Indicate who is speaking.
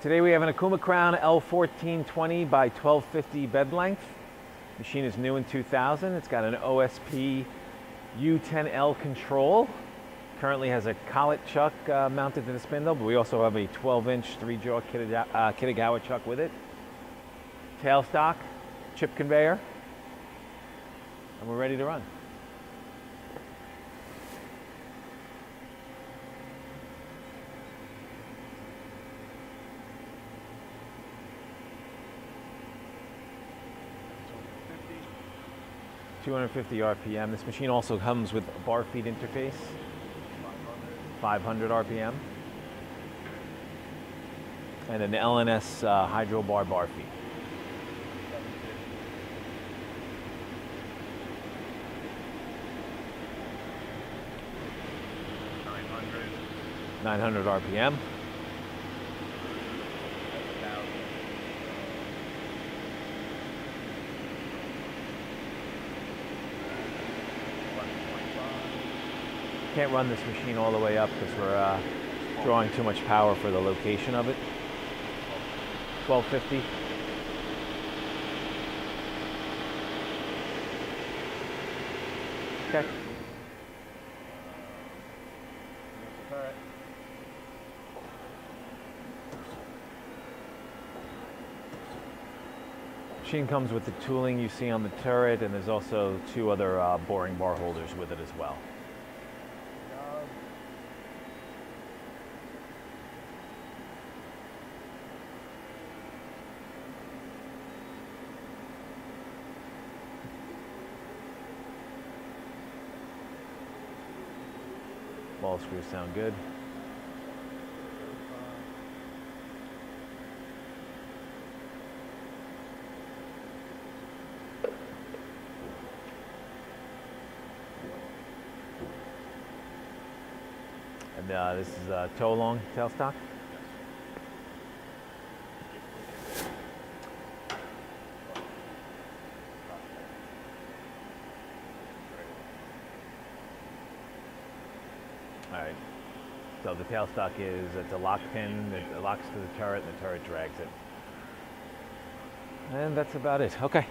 Speaker 1: Today we have an Okuma Crown L1420 by 1250 bed length. Machine is new in 2000. It's got an OSP U10L control. Currently has a collet chuck mounted to the spindle, but we also have a 12-inch 3-jaw Kitagawa chuck with it. Tailstock, chip conveyor, and we're ready to run. (250 RPM). This machine also comes with a bar feed interface. 500 RPM. And an LNS hydro bar feed. (900 RPM). Can't run this machine all the way up because we're drawing too much power for the location of it. 1250. Okay. Machine comes with the tooling you see on the turret, and there's also 2 other boring bar holders with it as well. Ball screws sound good. And this is a toe-long tailstock. All right, so the tailstock it's a lock pin that locks to the turret, and the turret drags it. And that's about it. Okay.